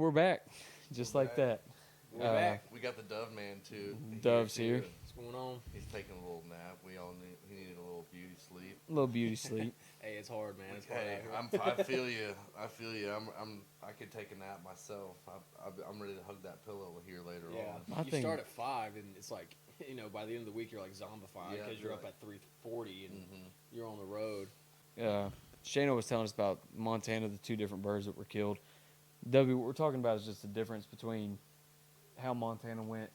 we're back, just like that. We're back. We got the Dove Man too. Dove's here. What's going on? He's taking a little nap. He needed a little beauty sleep. A little beauty sleep. Hey, it's hard, man. It's hard Hey, out here. I feel you. I feel you. I could take a nap myself. I'm ready to hug that pillow here later on. You start at 5, and it's like, by the end of the week, you're like zombified because you're up at 3:40 and you're on the road. Shayna was telling us about Montana, the 2 different birds that were killed. W, what we're talking about is just the difference between how Montana went,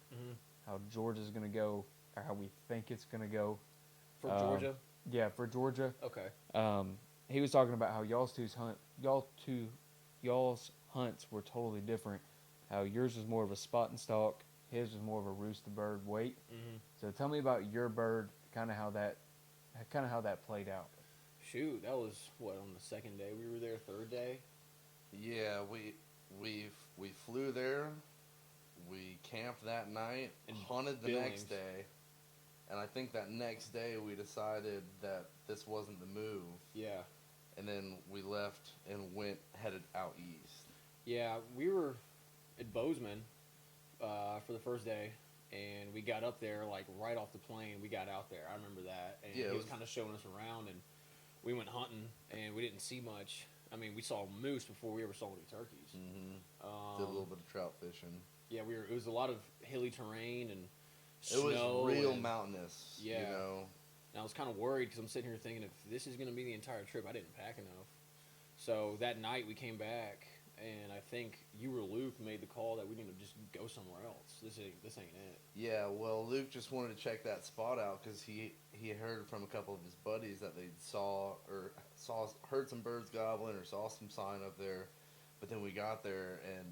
how Georgia's going to go, or how we think it's going to go. For Georgia? Yeah, for Georgia. Okay. He was talking about how y'all's hunts were totally different. How yours was more of a spot and stalk, his was more of a roost the bird wait. So tell me about your bird, kind of how that played out. Shoot, that was on the second day we were there, third day. Yeah, we flew there. We camped that night and hunted the next day. And I think that next day we decided that this wasn't the move. Yeah. And then we left and headed out east. Yeah, we were at Bozeman for the first day, and we got up there, like, right off the plane. We got out there. I remember that. And he was kind of showing us around, and we went hunting, and we didn't see much. I mean, we saw moose before we ever saw any turkeys. Did a little bit of trout fishing. Yeah, it was a lot of hilly terrain and it snow. Was real mountainous. Yeah. And I was kind of worried because I'm sitting here thinking, if this is going to be the entire trip, I didn't pack enough. So that night we came back, and I think you or Luke made the call that we need to just go somewhere else. This ain't it. Yeah, well, Luke just wanted to check that spot out because he heard from a couple of his buddies that they heard some birds gobbling or saw some sign up there. But then we got there, and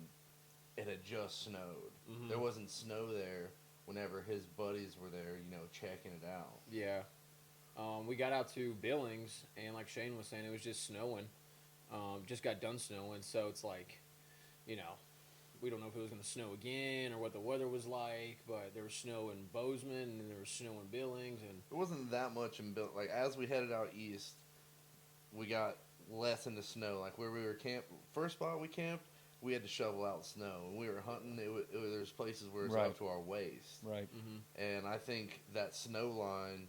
it had just snowed. There wasn't snow there whenever his buddies were there, checking it out. Yeah. We got out to Billings, and like Shane was saying, it was just snowing. Just got done snowing, so it's like, we don't know if it was going to snow again or what the weather was like, but there was snow in Bozeman, and there was snow in Billings. And it wasn't that much in Billings. Like, as we headed out east, we got less into snow. Like, where we were first spot we camped, we had to shovel out snow. When we were hunting, there's places where it's up to our waist. Right. And I think that snow line,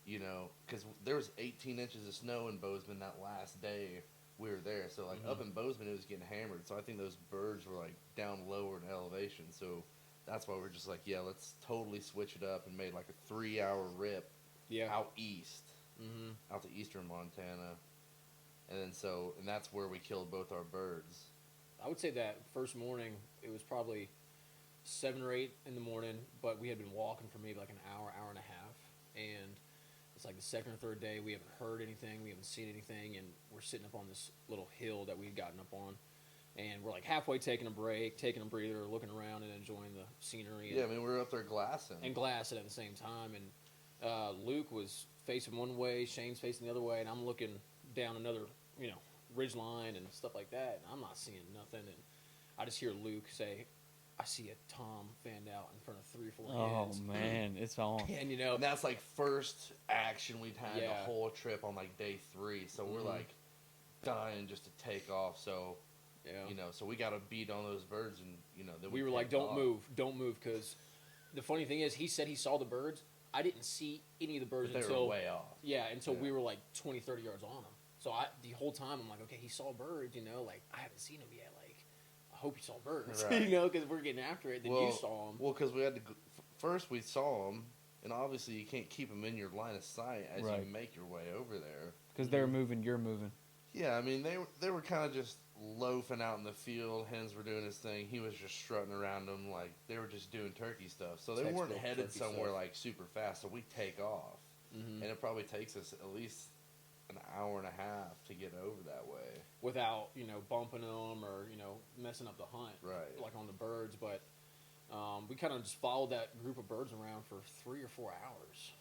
because there was 18 inches of snow in Bozeman that last day we were there. So, like, up in Bozeman, it was getting hammered. So I think those birds were, like, down lower in elevation. So that's why we're just like, yeah, let's totally switch it up, and made, like, a 3-hour rip out east, out to eastern Montana. And that's where we killed both our birds. I would say that first morning, it was probably 7 or 8 in the morning, but we had been walking for maybe like an hour and a half. And it's like the second or third day, we haven't heard anything, we haven't seen anything, and we're sitting up on this little hill that we'd gotten up on. And we're like halfway taking a break, taking a breather, looking around and enjoying the scenery. Yeah, I mean, we were up there glassing. And glassing at the same time. And Luke was facing one way, Shane's facing the other way, and I'm looking down another, ridge line and stuff like that, and I'm not seeing nothing. And I just hear Luke say, I see a tom fanned out in front of 3 or 4 hens. Oh, man, it's on. And, and that's like first action we've had the whole trip on like day 3. So we're like dying just to take off. So, so we got to beat on those birds, and, then we were like, don't move. Because the funny thing is, he said he saw the birds. I didn't see any of the birds until they were way off. Yeah, until we were like 20, 30 yards on them. So the whole time I'm like, okay, he saw birds, like, I haven't seen them yet. Like, I hope he saw birds, right. Because we're getting after it. Then you saw them. Well, because we had to first we saw them, and obviously you can't keep them in your line of sight as you make your way over there. Because they're moving, you're moving. Yeah, I mean, they were kind of just loafing out in the field. Hens were doing his thing. He was just strutting around them like they were just doing turkey stuff. So they weren't headed somewhere like super fast. So we take off, and it probably takes us at least an hour and a half to get over that way without bumping them or messing up the hunt, right? Like on the birds, but we kind of just followed that group of birds around for 3 or 4 hours.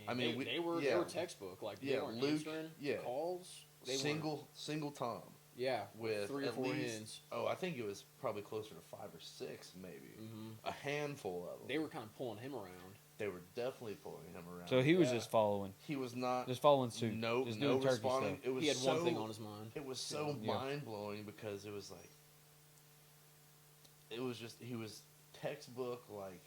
I mean, they were textbook. Like they weren't answering calls. They single tom. Yeah, with 3 or 4 hens. Oh, I think it was probably closer to 5 or 6, maybe. A handful of them. They were kind of pulling him around. They were definitely pulling him around. So he was just following. He was not just following suit. No responding. It was he had one thing on his mind. It was so mind blowing because it was like it was just he was textbook like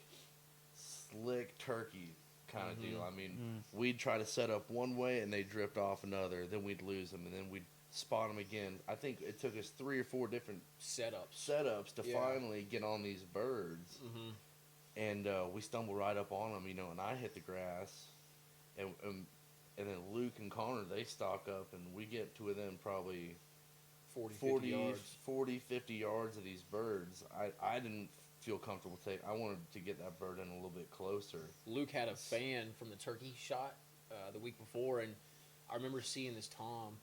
slick turkey kind of deal. I mean, we'd try to set up one way and they drift off another. Then we'd lose them, and then we'd spot them again. I think it took us 3 or 4 different setups to finally get on these birds. And we stumbled right up on them, you know. And I hit the grass, and then Luke and Connor, they stalk up, and we get to within probably 40, 50 yards of these birds. I didn't feel comfortable taking. I wanted to get that bird in a little bit closer. Luke had a fan from the turkey shot the week before, and I remember seeing this Tom,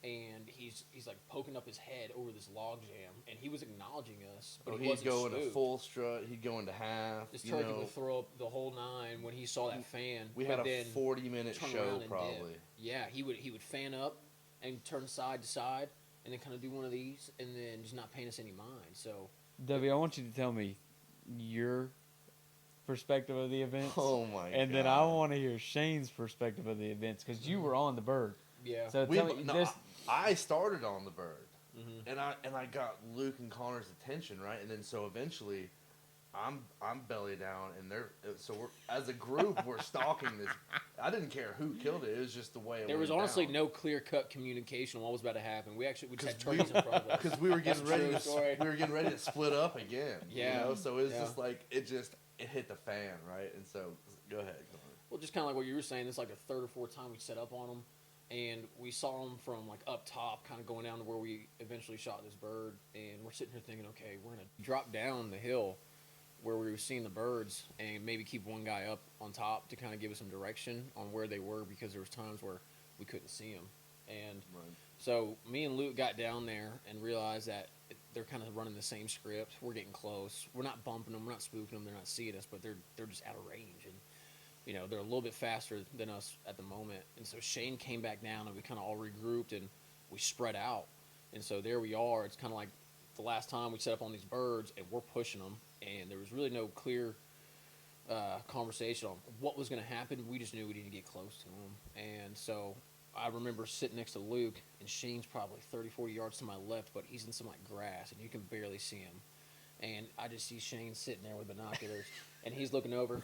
and he's like poking up his head over this log jam, and he was acknowledging us, but he he'd wasn't go into spooked. full strut. He'd go into half. This turkey would throw up the whole 9 when he saw that fan. We had a 40-minute show probably. Dip. Yeah, he would fan up and turn side to side, and then kind of do one of these, and then just not paying us any mind. So, Debbie, I want you to tell me your perspective of the events. Oh my god! And then I want to hear Shane's perspective of the events because you were on the bird. Yeah. So tell me this. I started on the bird, and I got Luke and Connor's attention, right, and then so eventually, I'm belly down, and we're as a group we're stalking this. I didn't care who killed it; it was just the way it. There was went honestly down. no clear-cut communication on what was about to happen. We just had turkeys in front of us because we were getting ready to story. we were getting ready to split up again. Yeah. You know? So it was just like it hit the fan, right? And so go ahead, Connor. Well, just kind of like what you were saying, it's like the 3rd or 4th time we set up on them, and we saw them from like up top, kind of going down to where we eventually shot this bird, and we're sitting here thinking, okay, we're gonna drop down the hill where we were seeing the birds, and maybe keep one guy up on top to kind of give us some direction on where they were, because there was times where we couldn't see them, and so me and Luke got down there and realized that they're kind of running the same script. We're getting close. We're not bumping them. We're not spooking them. They're not seeing us, but they're just out of range, and you know, they're a little bit faster than us at the moment. And so Shane came back down, and we kind of all regrouped, and we spread out. And so there we are. It's kind of like the last time we set up on these birds, and we're pushing them, and there was really no clear conversation on what was going to happen. We just knew we needed to get close to them. And so I remember sitting next to Luke, and Shane's probably 30, 40 yards to my left, but he's in some like grass, and you can barely see him. And I just see Shane sitting there with binoculars, and he's looking over.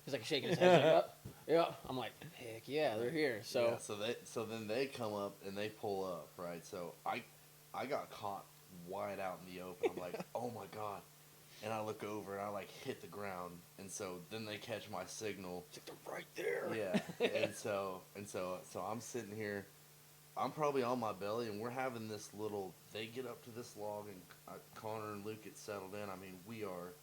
He's like shaking his head. Like, yeah. I'm like, heck yeah, they're here. So so then they come up and they pull up, right? So I got caught wide out in the open. I'm like, oh my god. And I look over and I like hit the ground, and so then they catch my signal. It's like they're right there. Yeah, and so I'm sitting here. I'm probably on my belly, and we're having this little. They get up to this log, and Connor and Luke get settled in. I mean, we are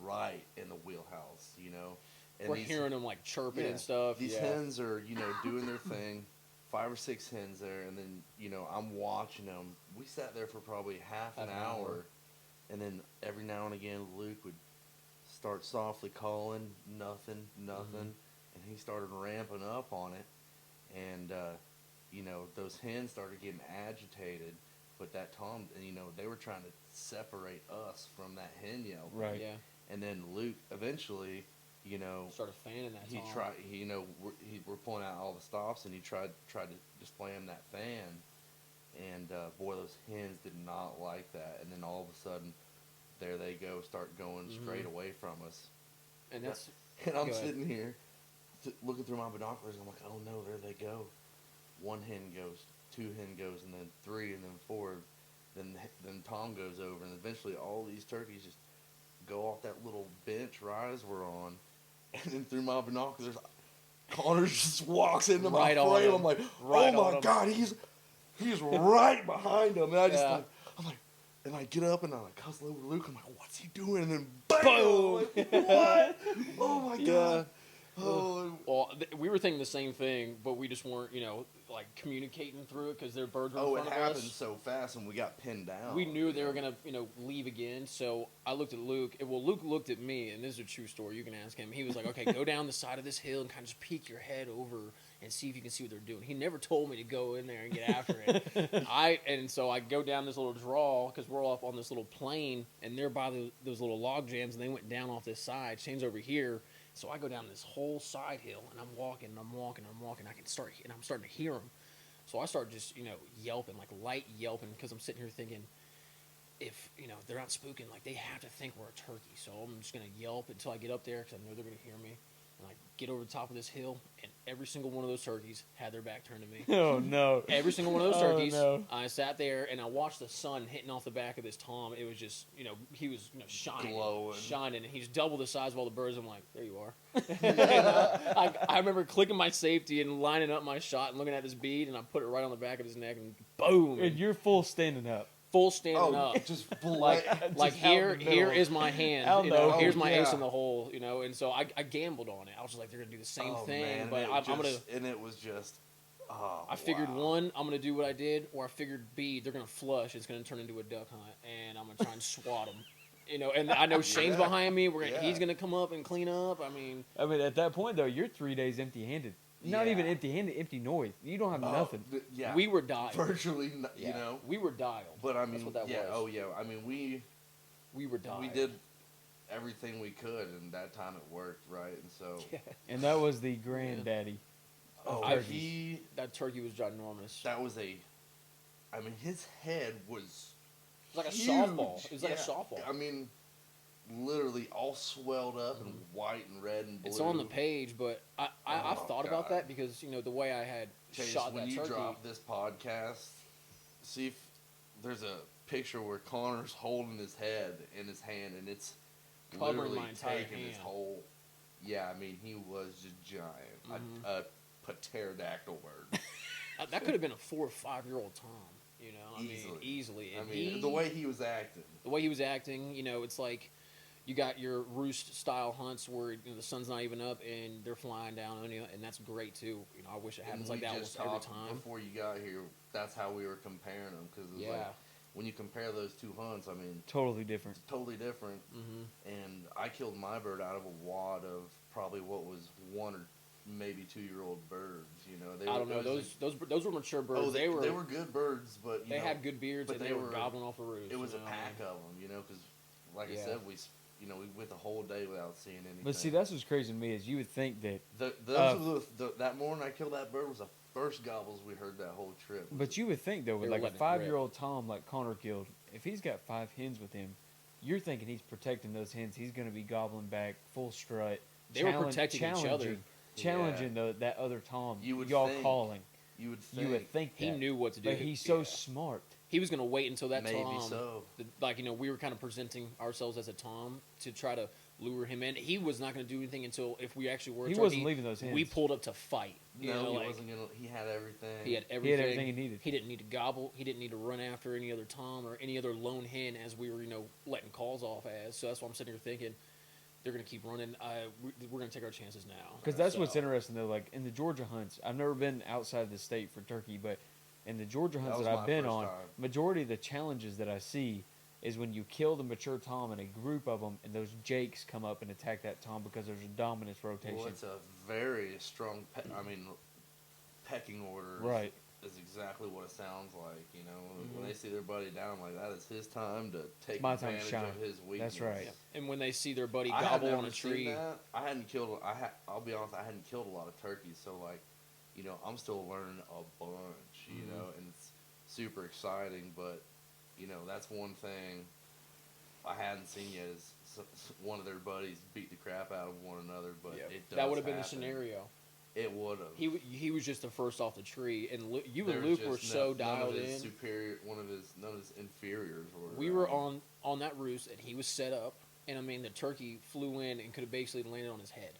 right in the wheelhouse, you know. And we're hearing them like chirping and stuff. These hens are, you know, doing their thing. 5 or 6 hens there, and then, you know, I'm watching them. We sat there for probably half an hour. And then every now and again, Luke would start softly calling, nothing, and he started ramping up on it. And, you know, those hens started getting agitated, but that Tom, you know, they were trying to separate us from that hen yelp. Right. Yeah. And then Luke eventually, you know, started fanning that Tom. You know, we're pulling out all the stops, and he tried to display him that fan. And, boy, those hens did not like that. And then all of a sudden, there they go, start going straight away from us. And that's... And I'm sitting here looking through my binoculars, and I'm like, oh, no, there they go. 1 hen goes, 2 hen goes, and then 3, and then 4. Then Tom goes over, and eventually all these turkeys just go off that little bench rise we're on. And then through my binoculars, Connor just walks into my frame. I'm like, oh, my God, he's right behind him, and I just I'm like, and I get up and I like hustle over to Luke. I'm like, what's he doing? And then boom! Like, what? Oh my god! Oh. Well, we were thinking the same thing, but we just weren't, you know, like communicating through it because their birds were in front of us. Oh, it happened so fast, and we got pinned down. We knew they were gonna, you know, leave again. So I looked at Luke. Well, Luke looked at me, and this is a true story. You can ask him. He was like, "Okay, go down the side of this hill and kind of just peek your head over and see if you can see what they're doing." He never told me to go in there and get after it. And so I go down this little draw because we're all up on this little plain, and they're by those little log jams, and they went down off this side. Shane's over here. So I go down this whole side hill, and I'm walking. I'm starting to hear them. So I start just, you know, yelping, like light yelping, because I'm sitting here thinking, if they're not spooking, like they have to think we're a turkey. So I'm just gonna yelp until I get up there because I know they're gonna hear me. And I get over the top of this hill, and every single one of those turkeys had their back turned to me. Oh no! Every single one of those turkeys. Oh, no. I sat there and I watched the sun hitting off the back of this tom. It was just, he was shining, Glowing. shining, and he's double the size of all the birds. I'm like, there you are. I remember clicking my safety and lining up my shot and looking at this bead, and I put it right on the back of his neck, and boom! And you're full standing up. Full standing up. Just like Just here out in the middle. is my hand. Out in the Here's hole. my Yeah. ace in the hole. And so I gambled on it. I was just like, they're gonna do the same thing, man, but and I'm gonna. and it was just. Oh, I figured wow. one, I'm gonna do what I did, or I figured B, they're gonna flush. It's gonna turn into a duck hunt, and I'm gonna try and swat them. And I know Shane's Yeah. behind me. Yeah. He's gonna come up and clean up. I mean, at that point though, you're 3 days empty-handed. Not Yeah. even empty-handed, empty noise. You don't have nothing. Yeah, we were dialed. virtually, you Yeah, know. we were dialed. But I mean, That's what that yeah, was. oh yeah. I mean, We were dialed. we did everything we could, and that time it worked, right? And so, Yeah. And that was the granddaddy. oh, turkeys. That turkey was ginormous. that was I mean, his head was It was like a huge. softball. It was like a Yeah. softball. I mean, literally all swelled up and white and red and blue. It's on the page, but I've Oh, thought about God. that because the way I had Chase, shot when that you turkey. drop this podcast, see if there's a picture where Connor's holding his head in his hand, and it's Covering literally my entire taking his hand. whole. Yeah, I mean, he was just giant, Mhm. a pterodactyl bird. That could have been a 4 or 5 year old Tom. I mean, Easily. easily. I And mean, the way he was acting. it's like you got your roost style hunts where the sun's not even up and they're flying down on you, and that's great too. I wish it happens like we that just almost every talked time. before you got here. That's how we were comparing them, because it was Yeah. like when you compare those two hunts, I mean, Totally different. totally different. Mm-hmm. And I killed my bird out of a wad of probably what was 1 or maybe 2-year-old birds. They I don't know. it was Those were mature birds. Oh, they were were good birds, but they had good beards but and they were gobbling off the roost. It was a pack of them, because like I Yeah. said, we went the whole day without seeing anything. But see, that's what's crazy to me is you would think that. That morning I killed that bird was the first gobbles we heard that whole trip. But you would think though, with They were like a letting it rip. 5-year-old Tom like Connor killed, if he's got 5 hens with him, you're thinking he's protecting those hens. He's going to be gobbling back full strut. They were protecting each other. Challenging that other Tom. You would y'all think. calling. You would think. You would think He that. knew what to do. But he's so Yeah. smart. He was going to wait until that Maybe Tom. so. We were kind of presenting ourselves as a Tom to try to lure him in. He was not going to do anything until if we actually were. a He turkey, wasn't leaving those hens. We pulled up to fight. He wasn't gonna. He had everything. He had He everything. had everything he needed. He didn't need to gobble. He didn't need to run after any other Tom or any other lone hen as we were, letting calls off as. So that's why I'm sitting here thinking they're going to keep running. We're going to take our chances now. Because that's So- what's interesting though. Like in the Georgia hunts, I've never been outside the state for turkey, but in the Georgia hunts was that my I've been first on, time. majority of the challenges that I see is when you kill the mature Tom and a group of them, and those jakes come up and attack that Tom because there's a dominance rotation. Well, it's a very strong. Pecking order. Right. Is exactly what it sounds like. When they see their buddy down, like that is his time to take My time to advantage shine. of his weakness. That's right. And when they see their buddy I had gobble never on a seen tree, that. I hadn't killed. I'll be honest. I hadn't killed a lot of turkeys, so like, I'm still learning a bunch. And it's super exciting. But that's one thing I hadn't seen yet is one of their buddies beat the crap out of one another. But it does that would have been the happen. scenario. It would have. He was just the first off the tree, and you There and was Luke were just so none dialed of his in. none of his inferiors were. We were on that roost, and he was set up, and I mean the turkey flew in and could have basically landed on his head.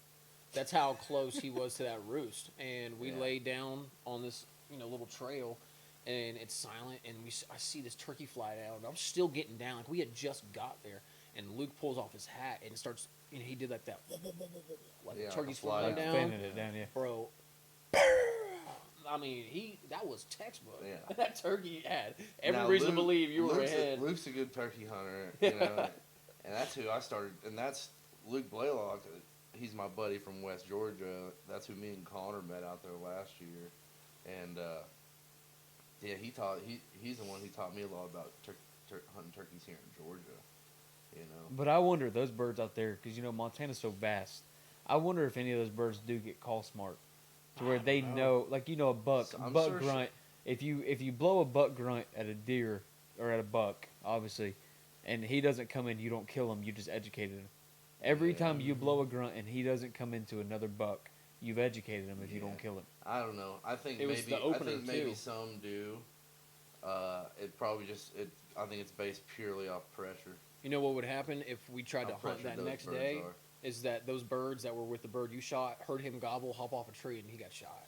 That's how close he was to that roost, and we Yeah. laid down on this little trail, and it's silent, and I see this turkey fly down, and I'm still getting down, like we had just got there, and Luke pulls off his hat and starts, he did like that, like Yeah, the turkey's fly flying down. down, Fanning it down, yeah. bro. I mean, that was textbook. Yeah. That turkey had every Now, reason to Luke- believe you were Luke's ahead. Luke's a good turkey hunter, and that's who I started. And that's Luke Blaylock. He's my buddy from West Georgia. That's who me and Connor met out there last year, and he's the one who taught me a lot about hunting turkeys here in Georgia. But I wonder, those birds out there, because Montana's so vast, I wonder if any of those birds do get call smart, to where I they don't know, like a buck, So I'm buck sure grunt. If you blow a buck grunt at a deer or at a buck, obviously, and he doesn't come in, you don't kill him. You just educated him. Every time you blow a grunt and he doesn't come into another buck, you've educated him if you don't kill him. I don't know. I think It was maybe the opener, I think maybe too. some do. It probably just I think it's based purely off pressure. You know what would happen if we tried How to hunt pressured that those next birds day? are. Is that those birds that were with the bird you shot heard him gobble, hop off a tree, and he got shot.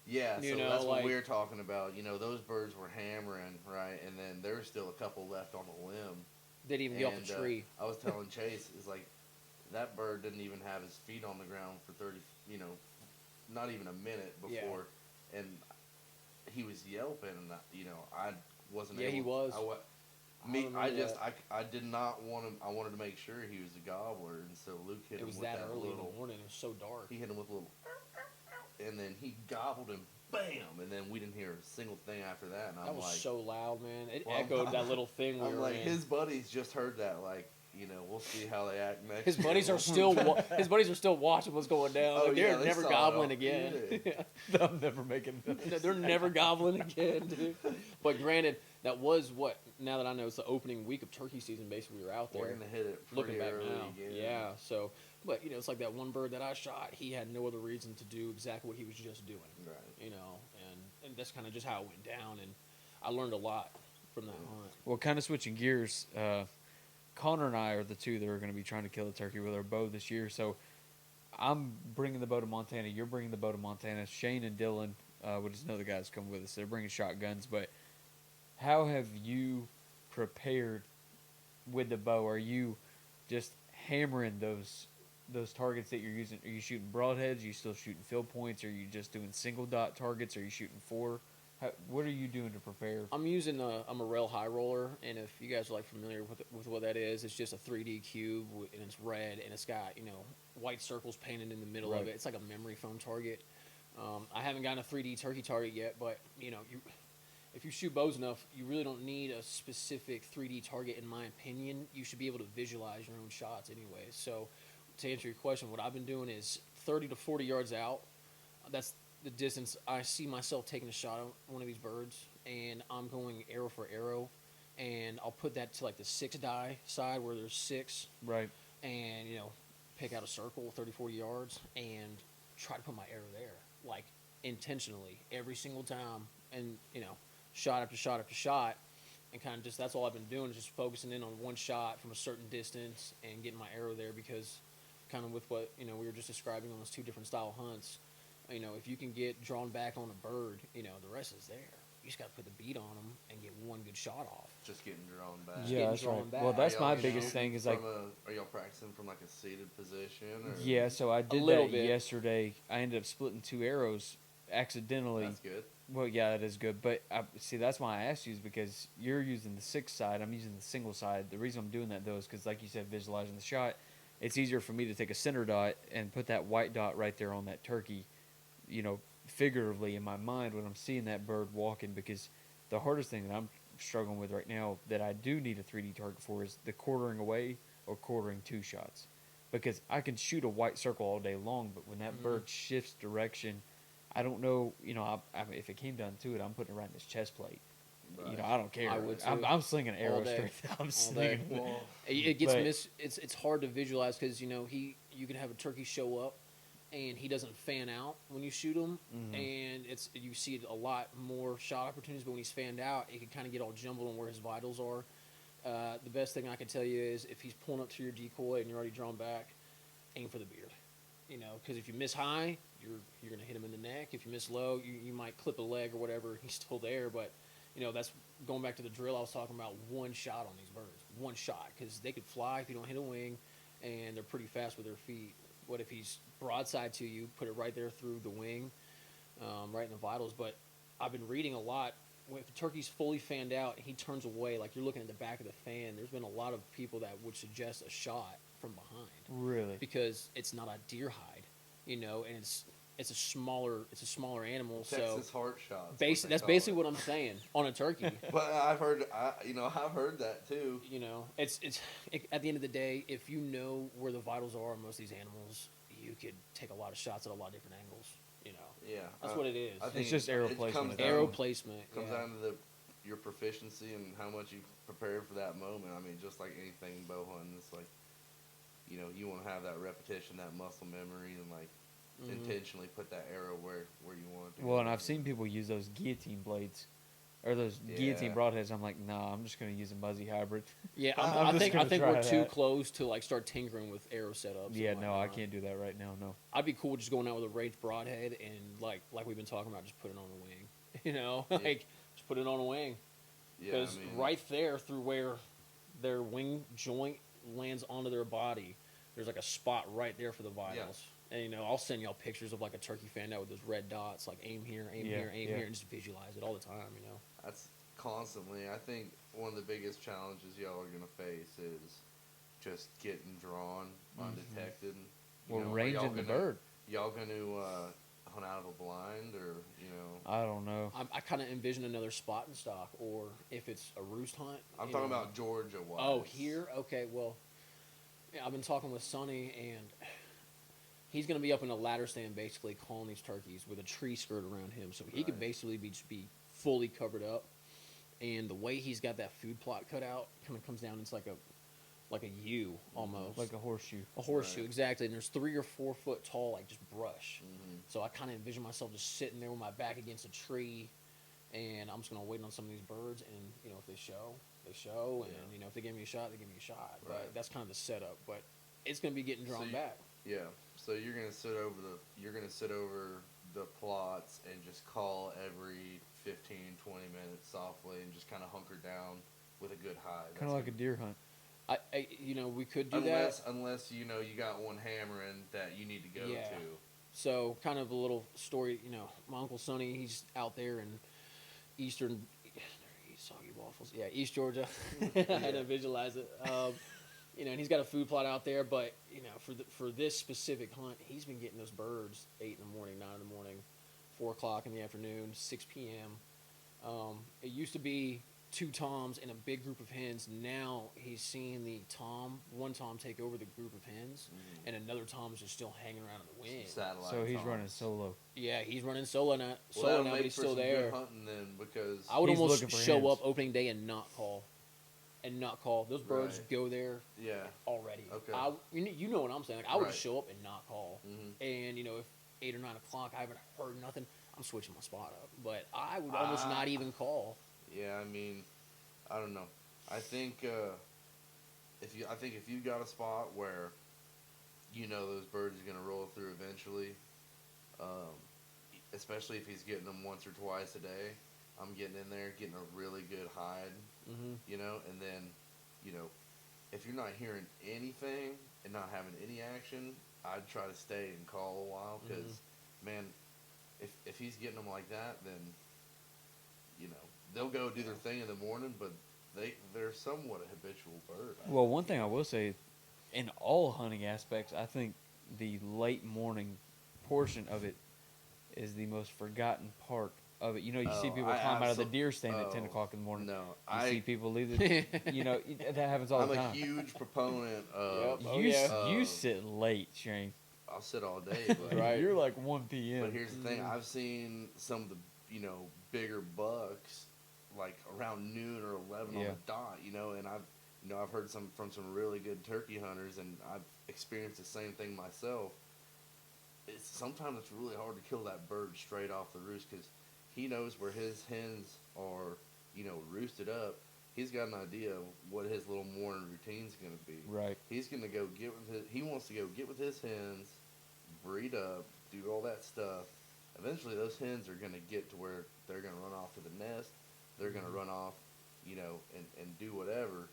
Yeah, You so know, that's what like- we're talking about. You know, those birds were hammering, right? And then there were still a couple left on the limb. Didn't even get off the tree. I was telling Chase, is like, that bird didn't even have his feet on the ground for 30, not even a minute Yeah. before. And he was yelping, and, I wasn't Yeah, able he was. I did not want him. I wanted to make sure he was a gobbler, and so Luke hit It him was with that that early in little. the morning. It was so dark. He hit him with a little, and then he gobbled him, bam, and then we didn't hear a single thing after that. And That I'm was like, so loud, man. It Well, echoed that little thing we I'm were like, in. his buddies just heard that. Like, we'll see how they act next. His buddies year. are still his buddies are still watching what's going down. Oh, Like, yeah, they're they never saw it gobbling all. again. Yeah. I'm never making this. They're never gobbling again, dude. But granted, that was what. Now that I know, it's the opening week of turkey season. Basically, we were out there. We're gonna hit it Looking pretty back early now, again. yeah. So, but it's like that one bird that I shot. He had no other reason to do exactly what he was just doing. Right. And that's kind of just how it went down. And I learned a lot from that hunt. Well, kind of switching gears, Connor and I are the two that are going to be trying to kill a turkey with our bow this year. So I'm bringing the bow to Montana. You're bringing the bow to Montana. Shane and Dylan, which is another guys come with us. They're bringing shotguns. But how have you prepared with the bow? Are you just hammering those targets that you're using? Are you shooting broadheads? Are you still shooting field points? Are you just doing single dot targets? Are you shooting four? What are you doing to prepare? I'm using a Morel high roller, and if you guys are like familiar with what that is, it's just a 3D cube and it's red and it's got white circles painted in the middle of Right. it. It's like a memory foam target. I haven't gotten a 3D turkey target yet, but if you shoot bows enough, you really don't need a specific 3D target. In my opinion, you should be able to visualize your own shots anyway. So, to answer your question, what I've been doing is 30 to 40 yards out. That's the distance I see myself taking a shot on one of these birds, and I'm going arrow for arrow, and I'll put that to like the 6 die side where there's 6, Right. and pick out a circle 30, 40 yards and try to put my arrow there, like intentionally every single time, and shot after shot after shot, and kind of just that's all I've been doing is just focusing in on one shot from a certain distance and getting my arrow there, because kind of with what we were just describing on those 2 different style hunts. If you can get drawn back on a bird, the rest is there. You just got to put the beat on them and get one good shot off. Just getting drawn back. Just Yeah, getting that's drawn right. back. Well, that's Are y'all my shooting biggest thing is like, are y'all practicing from like a seated position? Or? yeah, so I did little that bit. yesterday. I ended up splitting 2 arrows accidentally. That's good. Well, yeah, that is good. But see, that's why I asked you, is because you're using the 6 side. I'm using the single side. The reason I'm doing that, though, is because, like you said, visualizing the shot, it's easier for me to take a center dot and put that white dot right there on that turkey, figuratively in my mind when I'm seeing that bird walking, because the hardest thing that I'm struggling with right now that I do need a 3D target for is the quartering away or quartering 2 shots. Because I can shoot a white circle all day long, but when that bird shifts direction, I don't know, I mean, if it came down to it, I'm putting it right in his chest plate. Right. I don't care. I would I'm, too. I'm slinging All arrows day. straight. I'm All slinging. day. Well, It gets But- it's hard to visualize because you can have a turkey show up and he doesn't fan out when you shoot him, and you see a lot more shot opportunities. But when he's fanned out, it can kind of get all jumbled on where his vitals are. The best thing I can tell you is if he's pulling up to your decoy and you're already drawn back, aim for the beard. Because if you miss high, you're gonna hit him in the neck. If you miss low, you might clip a leg or whatever. He's still there, but that's going back to the drill I was talking about. One shot on these birds, one shot, because they could fly if you don't hit a wing, and they're pretty fast with their feet. What if he's broadside to you? Put it right there through the wing, right in the vitals. But I've been reading a lot. If the turkey's fully fanned out and he turns away, like you're looking at the back of the fan, there's been a lot of people that would suggest a shot from behind. Really? Because it's not a deer hide, and it's a smaller animal. Texas So heart shots. that's basically what I'm saying on a turkey. But I've heard that too. It's at the end of the day, if you know where the vitals are on most of these animals, you could take a lot of shots at a lot of different angles. Yeah, That's what it is. I think It's just arrow placement. comes down- Arrow placement. Comes Yeah. down to your proficiency and how much you prepared for that moment. I mean, just like anything bow hunting, it's like, you want to have that repetition, that muscle memory, and like intentionally put that arrow where you want it to go. Well, and I've seen people use those guillotine blades or those guillotine Yeah. broadheads. I'm like, nah, I'm just gonna use a Muzzy hybrid. Yeah, I'm I just think gonna we're try too that. close to like start tinkering with arrow setups. Yeah, and no, I whatnot. can't do that right now. No. I'd be cool just going out with a ranged broadhead and like we've been talking about, just put it on a wing. Yeah. Like just put it on a wing. Yeah, Because I mean, right there, through where their wing joint lands onto their body, there's like a spot right there for the vitals. And I'll send y'all pictures of like a turkey fan out with those red dots, like aim here, aim Yeah, here, aim yeah. here, and just visualize it all the time. that's constantly. I think one of the biggest challenges y'all are gonna face is just getting drawn undetected. Well, Are y'all ranging the gonna- bird. Y'all gonna hunt out of a blind, or I don't know. I kind of envision another spot in stock, or if it's a roost hunt. I'm you talking know. about Georgia wise. Oh, here? Okay, well, yeah, I've been talking with Sonny, and he's going to be up in a ladder stand basically calling these turkeys with a tree skirt around him. So he could Right. basically be fully covered up. And the way he's got that food plot cut out kind of comes down, it's like a U almost. Like a horseshoe. A horseshoe, Right. exactly. And there's 3 or 4 foot tall, like just brush. Mhm. So I kind of envision myself just sitting there with my back against a tree, and I'm just going to wait on some of these birds. And, if they show, they show. Yeah. And, if they give me a shot, they give me a shot. Right. But that's kind of the setup. But it's going to be getting drawn back. Yeah. So you're gonna sit over the plots and just call every 15, 20 minutes softly and just kind of hunker down with a good hide. Kind of like a deer hunt. We could do unless you got one hammering that you need to go Yeah. to. So, kind of a little story. My Uncle Sonny, he's out there in eastern, soggy waffles. Yeah, East Georgia. I had to visualize it. And he's got a food plot out there, but for this specific hunt, he's been getting those birds 8 in the morning, 9 in the morning, 4 o'clock in the afternoon, 6 p.m. It used to be 2 toms and a big group of hens. Now he's seeing one tom take over the group of hens, and another tom is just still hanging around in the wind. Satellite. So he's toms. running solo. Yeah, he's running solo now. Well, that'll But make he's for still some there. good hunting then, because I would He's almost looking for show hens. up opening day and not call. Those birds Right. go there yeah. already. Okay. You know what I'm saying? Like, I would Right. just show up and not call. Mhm. And if 8 or 9 o'clock I haven't heard nothing, I'm switching my spot up. But I would almost not even call. Yeah, I mean, I don't know. I think if you got a spot where those birds are gonna roll through eventually, especially if he's getting them once or twice a day, I'm getting in there, getting a really good hide, and then if you're not hearing anything and not having any action, I'd try to stay and call a while because, man, if he's getting them like that, then they'll go do their thing in the morning, but they're somewhat a habitual bird. Well, one thing I will say, in all hunting aspects, I think the late morning portion of it is the most forgotten part of it. You see people climb out of the deer stand at 10 o'clock in the morning. No, You see people leave the, that happens all I'm the a time. huge proponent of. Yep. Oh, you, yeah. you sit late, Shane. I'll sit all day, but Right. You're like 1 p.m. But here's the thing: I've seen some of the bigger bucks like around noon or 11 on Yeah. the dot, and I've heard from some really good turkey hunters, and I've experienced the same thing myself. Sometimes it's really hard to kill that bird straight off the roost because he knows where his hens are, roosted up. He's got an idea of what his little morning routine's going to be. Right. He's going to go he wants to go get with his hens, breed up, do all that stuff. Eventually those hens are going to get to where they're going to run off to the nest. They're going to run off, and do whatever.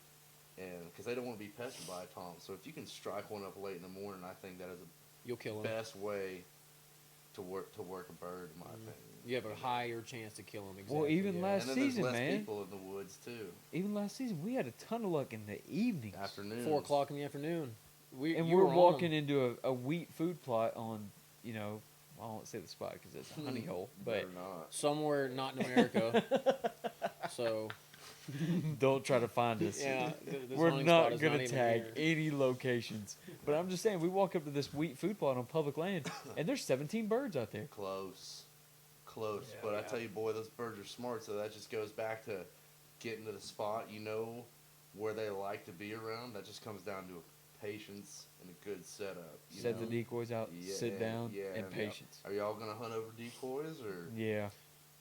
And because they don't want to be pestered by a tom. So if you can strike one up late in the morning, I think that is You'll kill the him. best way to work a bird, in my opinion. You have a higher chance to kill him. Exactly. Well, even yeah. last And then there's season, less man. people in the woods too. Even last season, we had a ton of luck in the evenings. Afternoon. 4 o'clock in the afternoon. And you we're were on walking them. into a wheat food plot on, I won't say the spot because it's a honey hole, but Better not. somewhere not in America. So don't try to find us. yeah, this We're hunting not spot is going to even tag here. any locations. But I'm just saying, we walk up to this wheat food plot on public land, and there's 17 birds out there. Close. Yeah, But I yeah. tell you, boy, those birds are smart. So that just goes back to getting to the spot, you know where they like to be around. That just comes down to patience and a good setup. You Set know? the decoys out, sit down, and patience. Are y'all gonna hunt over decoys or? Yeah.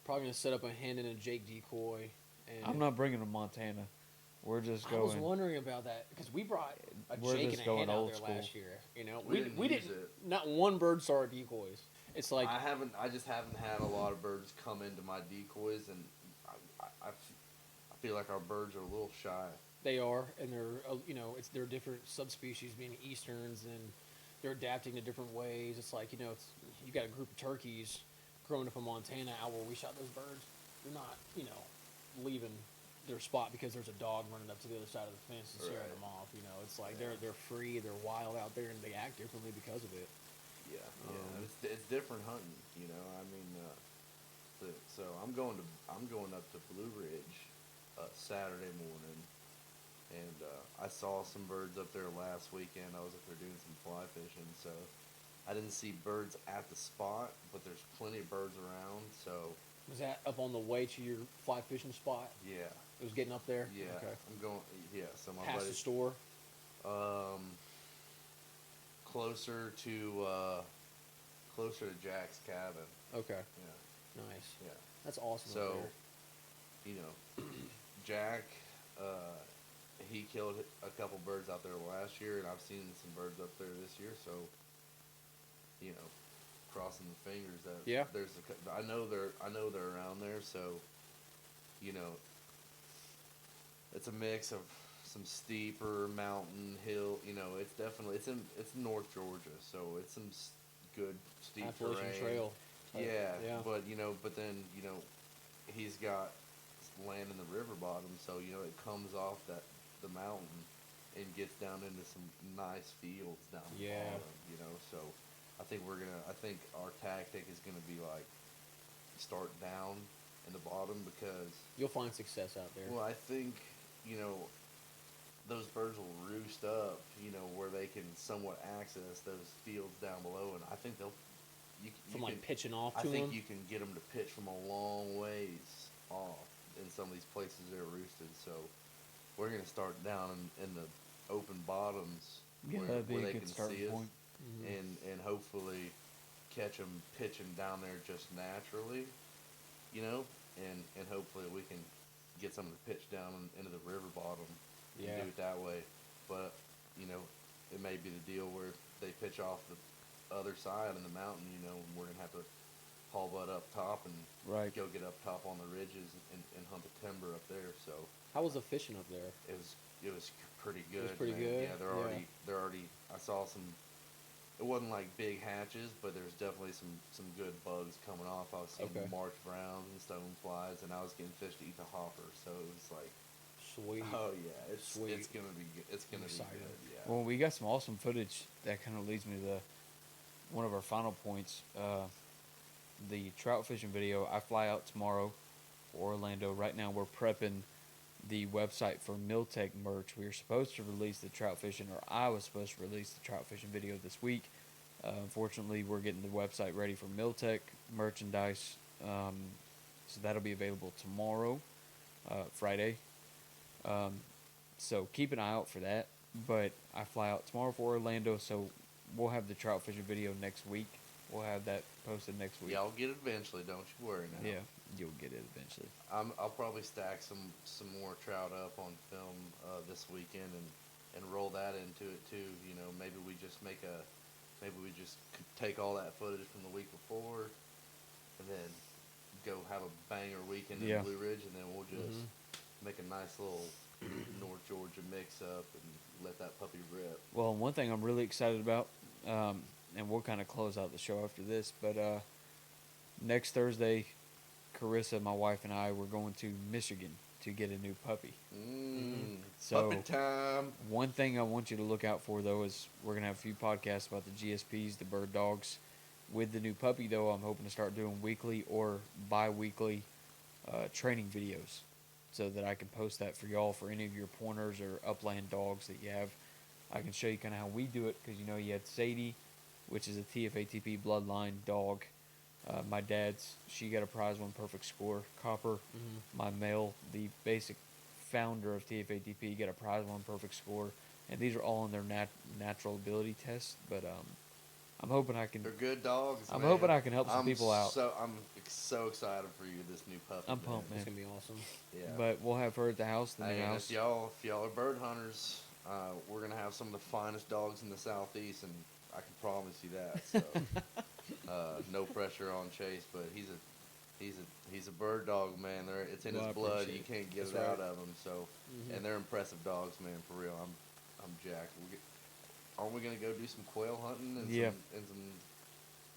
Probably gonna set up a Hendon and Jake decoy. And I'm not bringing them Montana. We're just I going. was wondering about that because we brought a We're Jake just and a going hen out old there school. last year. You know, We we didn't didn't. use it. Not one bird saw our decoys. It's like I just haven't had a lot of birds come into my decoys, and I feel like our birds are a little shy. they are, and they're they're different subspecies, being easterns, and they're adapting to different ways. It's like you got a group of turkeys growing up in Montana out where we shot those birds. They're not leaving their spot because there's a dog running up to the other side of the fence and scaring Right. them off. It's like they're free, they're wild out there, and they act differently because of it. Yeah, it's different hunting. I mean, so I'm going up to Blue Ridge Saturday morning, and I saw some birds up there last weekend. I was up there doing some fly fishing, so I didn't see birds at the spot, but there's plenty of birds around. So Was that up on the way to your fly fishing spot? yeah, It was getting up there. yeah, Okay. I'm going. Yeah, so my Past buddy, the store. closer to Jack's cabin. Okay. Yeah, Nice. yeah. That's awesome. So, up there. Jack, he killed a couple birds out there last year, and I've seen some birds up there this year. So, crossing the fingers that Yeah. I know they're around there. So, it's a mix of some steeper mountain hill. It's North Georgia, so it's some good steep Appalachian terrain. Trail. Yeah, Yeah. but then he's got land in the river bottom, so it comes off the mountain and gets down into some nice fields down the Yeah. bottom. So I think our tactic is gonna be like start down in the bottom because You'll find success out there. well I think those birds will roost up where they can somewhat access those fields down below, and I think they'll From like pitching off I to think them. you can get them to pitch from a long ways off in some of these places they're roosted. So we're gonna start down in the open bottoms Yeah, where, that'd be where a they good can starting see us, point. and hopefully catch them pitching down there just naturally, and hopefully we can get some of the pitch down into the river bottom and Yeah. do it that way. But it may be the deal where they pitch off the other side in the mountain, and we're gonna have to haul butt up top and Right. go get up top on the ridges and hunt the timber up there. So How was the fishing up there? it was pretty good. pretty man. good? Yeah, they're already. I saw some. It wasn't like big hatches, but there's definitely some good bugs coming off. I was seeing Okay. March browns and stoneflies, and I was getting fish to eat the hopper. So it was like, Sweet. oh yeah, it's Sweet. gonna be good. It's gonna be excited. good. Yeah. Well, we got some awesome footage that kind of leads me to one of our final points. The trout fishing video. I fly out tomorrow for Orlando. Right now, we're prepping the website for Miltech merch. We were supposed to release the trout fishing, or I was supposed to release the trout fishing video this week. Unfortunately, we're getting the website ready for Miltech merchandise, so that'll be available tomorrow, Friday. So keep an eye out for that. But I fly out tomorrow for Orlando, so we'll have the trout fishing video next week. We'll have that posted next week. Y'all get it eventually. Don't you worry now. Yeah, you'll get it eventually. I'll probably stack some more trout up on film this weekend and roll that into it too. Maybe we just take all that footage from the week before, and then go have a banger weekend in Yeah. Blue Ridge, and then we'll just make a nice little North Georgia mix up and let that puppy rip. Well, one thing I'm really excited about, and we'll kind of close out the show after this, but next Thursday, Carissa, my wife, and I, we're going to Michigan to get a new puppy. So, Puppy time. one thing I want you to look out for, though, is we're going to have a few podcasts about the GSPs, the bird dogs. With the new puppy, though, I'm hoping to start doing weekly or bi-weekly training videos so that I can post that for y'all for any of your pointers or upland dogs that you have. I can show you kind of how we do it because, you had Sadie, which is a TFATP bloodline dog. My dad's, she got a prize one perfect score. Copper, my male, the basic founder of TFATP, got a prize one perfect score, and these are all on their natural ability tests. But I'm hoping I can. They're good dogs. I'm man. hoping I can help some people out. I'm so excited for you, this new puppy. I'm pumped, man. It's gonna be awesome. Yeah. But we'll have her at the house, the new Hey, and house. if y'all are bird hunters, we're gonna have some of the finest dogs in the southeast, and I can promise you that. So, no pressure on Chase, but he's a bird dog, man. It's in Well, I his blood. appreciate You it. can't get That's it out right. of him. So, Mhm. and they're impressive dogs, man. For real, I'm jacked. Aren't we gonna go do some quail hunting and Yeah. some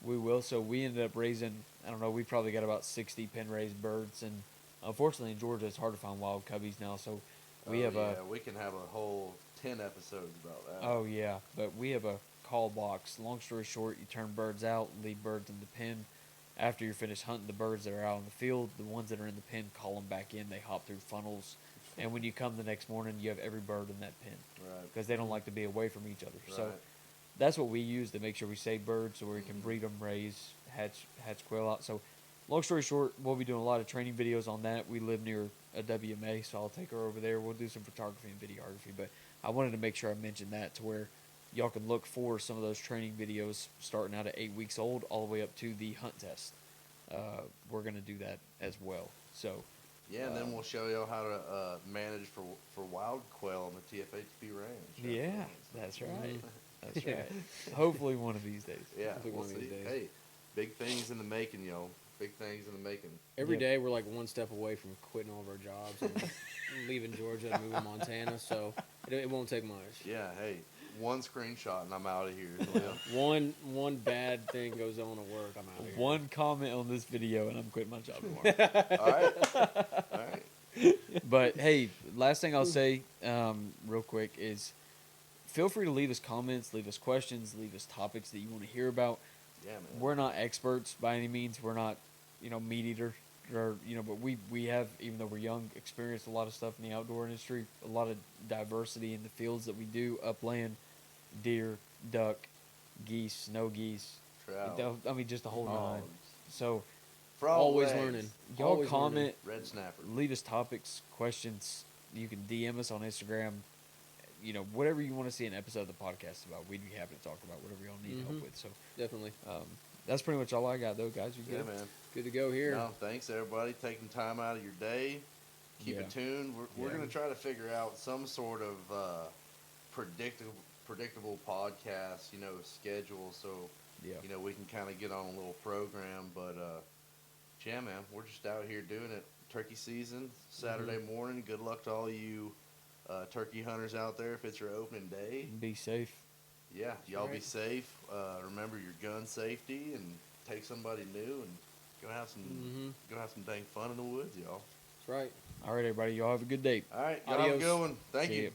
We will. So we ended up raising, I don't know, we probably got about 60 pen raised birds. And unfortunately in Georgia, it's hard to find wild cubbies now. So we have we can have a whole 10 episodes about that. Oh, yeah. But we have a call box. Long story short, you turn birds out, leave birds in the pen. After you're finished hunting the birds that are out in the field, the ones that are in the pen, call them back in. They hop through funnels. And when you come the next morning, you have every bird in that pen. Right. Because they don't like to be away from each other. So Right. that's what we use to make sure we save birds so we can Mhm. breed them, raise, hatch quail out. So long story short, we'll be doing a lot of training videos on that. We live near a WMA, so I'll take her over there. We'll do some photography and videography. But I wanted to make sure I mentioned that to where y'all can look for some of those training videos starting out at 8 weeks old all the way up to the hunt test. We're going to do that as well. So Yeah, and then we'll show y'all how to manage for wild quail on the TFATP range. yeah, that's right. Mhm. That's right. Hopefully one of these days. Yeah, Hopefully we'll one of these see. days. Hey, big things in the making, yo. Big things in the making. Every Yep. day we're like one step away from quitting all of our jobs and leaving Georgia and moving to Montana. So it won't take much. Yeah, hey, one screenshot and I'm out of here. Julio. One bad thing goes on at work, I'm out of here. One comment on this video and I'm quitting my job tomorrow. All right, all right. But hey, last thing I'll say, real quick, is feel free to leave us comments, leave us questions, leave us topics that you want to hear about. Yeah, man. We're not experts by any means. We're not, meat eater, or but we have, even though we're young, experienced a lot of stuff in the outdoor industry, a lot of diversity in the fields that we do, upland, deer, duck, geese, snow geese. Trout. I mean, just the whole nine. Hogs. So Frog Always legs. learning. y'all Always comment, Red snapper. leave us topics, questions. You can DM us on Instagram. Whatever you want to see an episode of the podcast about, we'd be happy to talk about whatever y'all need help Mhm. with. So Definitely. that's pretty much all I got, though, guys. You Yeah, good? man. Good to go here. No, thanks everybody taking time out of your day. Keep Yeah. it tuned. We're Yeah. gonna try to figure out some sort of predictable podcast, schedule, so Yeah. we can kind of get on a little program. But yeah, man, we're just out here doing it. Turkey season, Saturday morning. Good luck to all you turkey hunters out there if it's your opening day. Be safe. Yeah, y'all be right. safe. Remember your gun safety and take somebody new and go have some dang fun in the woods, y'all. That's right. All right, everybody. Y'all have a good day. All right, y'all have a Adios. good one. Thank See you. ya.